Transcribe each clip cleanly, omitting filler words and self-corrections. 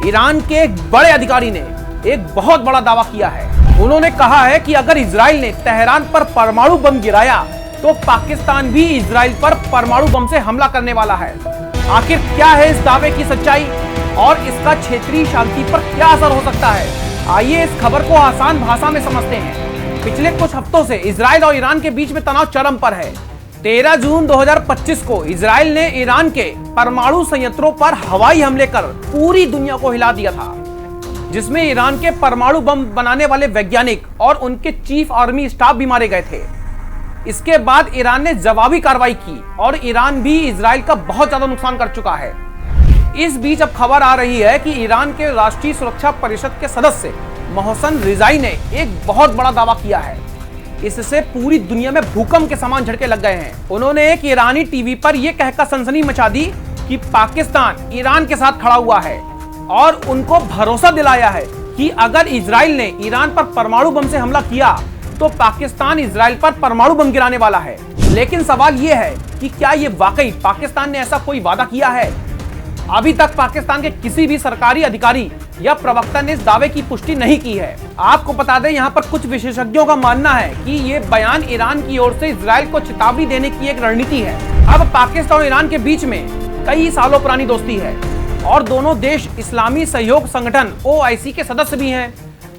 Iran के एक बड़े अधिकारी ने एक बहुत बड़ा दावा किया है। उन्होंने कहा है कि अगर इजराइल ने तेहरान पर परमाणु बम गिराया तो पाकिस्तान भी इजराइल पर परमाणु बम से हमला करने वाला है। आखिर क्या है इस दावे की सच्चाई और इसका क्षेत्रीय शांति पर क्या असर हो सकता है? आइए इस खबर को आसान भाषा में समझते हैं। पिछले कुछ हफ्तों से इजराइल और ईरान के बीच में तनाव चरम पर है। 13 जून 2025 को इजराइल ने ईरान के परमाणु संयंत्रों पर हवाई हमले कर पूरी दुनिया को हिला दिया था, जिसमें ईरान के परमाणु बम बनाने वाले वैज्ञानिक और उनके चीफ आर्मी स्टाफ भी मारे गए थे। इसके बाद ईरान ने जवाबी कार्रवाई की और ईरान भी इजराइल का बहुत ज्यादा नुकसान कर चुका है। इस बीच अब खबर आ रही है कि ईरान के राष्ट्रीय सुरक्षा परिषद के सदस्य मोहसन रिजाई ने एक बहुत बड़ा दावा किया है। इससे पूरी दुनिया में भूकंप के समान झटके लग गए हैं। उन्होंने एक ईरानी टीवी पर यह कहकर सनसनी मचा दी कि पाकिस्तान ईरान के साथ खड़ा हुआ है और उनको भरोसा दिलाया है कि अगर इजराइल ने ईरान पर परमाणु बम से हमला किया तो पाकिस्तान इजराइल पर परमाणु बम गिराने वाला है। लेकिन सवाल यह है कि क्या यह वाकई पाकिस्तान ने ऐसा कोई वादा किया है? अभी तक पाकिस्तान के किसी भी सरकारी अधिकारी या प्रवक्ता ने इस दावे की पुष्टि नहीं की है। आपको बता दें, यहाँ पर कुछ विशेषज्ञों का मानना है कि ये बयान ईरान की ओर से इजराइल को चेतावनी देने की एक रणनीति है। अब पाकिस्तान और ईरान के बीच में कई सालों पुरानी दोस्ती है और दोनों देश इस्लामी सहयोग संगठन OIC के सदस्य भी हैं।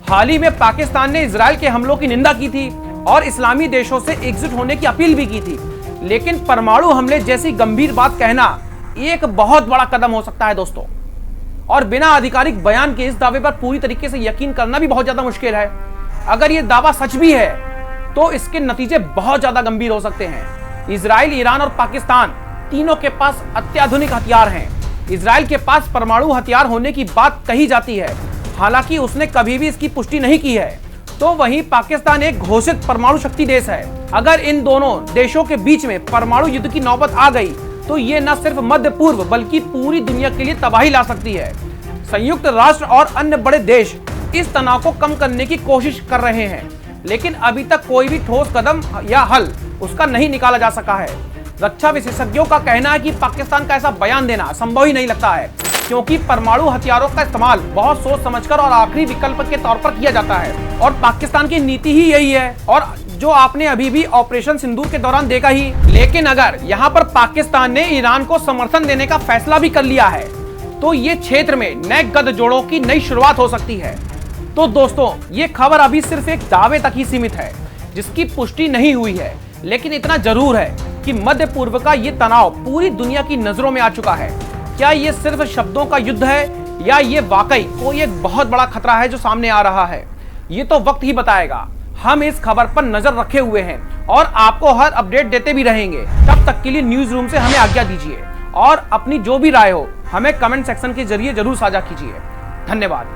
हाल ही में पाकिस्तान ने इजराइल के हमलों की निंदा की थी और इस्लामी देशों से एकजुट होने की अपील भी की थी। लेकिन परमाणु हमले जैसी गंभीर बात कहना एक बहुत बड़ा कदम हो सकता है दोस्तों, और बिना आधिकारिक बयान के इस दावे पर पूरी तरीके से यकीन करना भी बहुत ज्यादा मुश्किल है। अगर ये दावा सच भी है तो इसके नतीजे बहुत ज्यादा गंभीर हो सकते हैं। इजराइल, ईरान और पाकिस्तान तीनों के पास अत्याधुनिक हथियार हैं। इजराइल के पास परमाणु हथियार होने की बात कही जाती है, हालांकि उसने कभी भी इसकी पुष्टि नहीं की है। तो वहीं पाकिस्तान एक घोषित परमाणु शक्ति देश है। अगर इन दोनों देशों के बीच में परमाणु युद्ध की नौबत आ गई तो ये न सिर्फ मध्य पूर्व बल्कि पूरी दुनिया के लिए तबाही ला सकती है। संयुक्त राष्ट्र और अन्य बड़े देश इस तनाव को कम करने की कोशिश कर रहे हैं, लेकिन अभी तक कोई भी ठोस कदम या हल उसका नहीं निकाला जा सका है। रक्षा विशेषज्ञों का कहना है कि पाकिस्तान का ऐसा बयान देना संभव ही नहीं लगता है, क्योंकि परमाणु हथियारों का इस्तेमाल बहुत सोच समझकर और आखिरी विकल्प के तौर पर किया जाता है और पाकिस्तान की नीति ही यही है, और जो आपने अभी भी ऑपरेशन सिंदूर के दौरान देखा ही। लेकिन अगर यहाँ पर पाकिस्तान ने ईरान को समर्थन देने का फैसला भी कर लिया है तो ये क्षेत्र में नए गठजोड़ों की नई शुरुआत हो सकती है। तो दोस्तों, ये खबर अभी सिर्फ एक दावे तक ही सीमित है जिसकी पुष्टि नहीं हुई है, लेकिन इतना जरूर है कि मध्य पूर्व का ये तनाव पूरी दुनिया की नजरों में आ चुका है। क्या ये सिर्फ शब्दों का युद्ध है या ये वाकई कोई एक बहुत बड़ा खतरा है जो सामने आ रहा है? ये तो वक्त ही बताएगा। हम इस खबर पर नजर रखे हुए हैं और आपको हर अपडेट देते भी रहेंगे। तब तक के लिए न्यूज रूम से हमें आज्ञा दीजिए और अपनी जो भी राय हो हमें कमेंट सेक्शन के जरिए जरूर साझा कीजिए। धन्यवाद।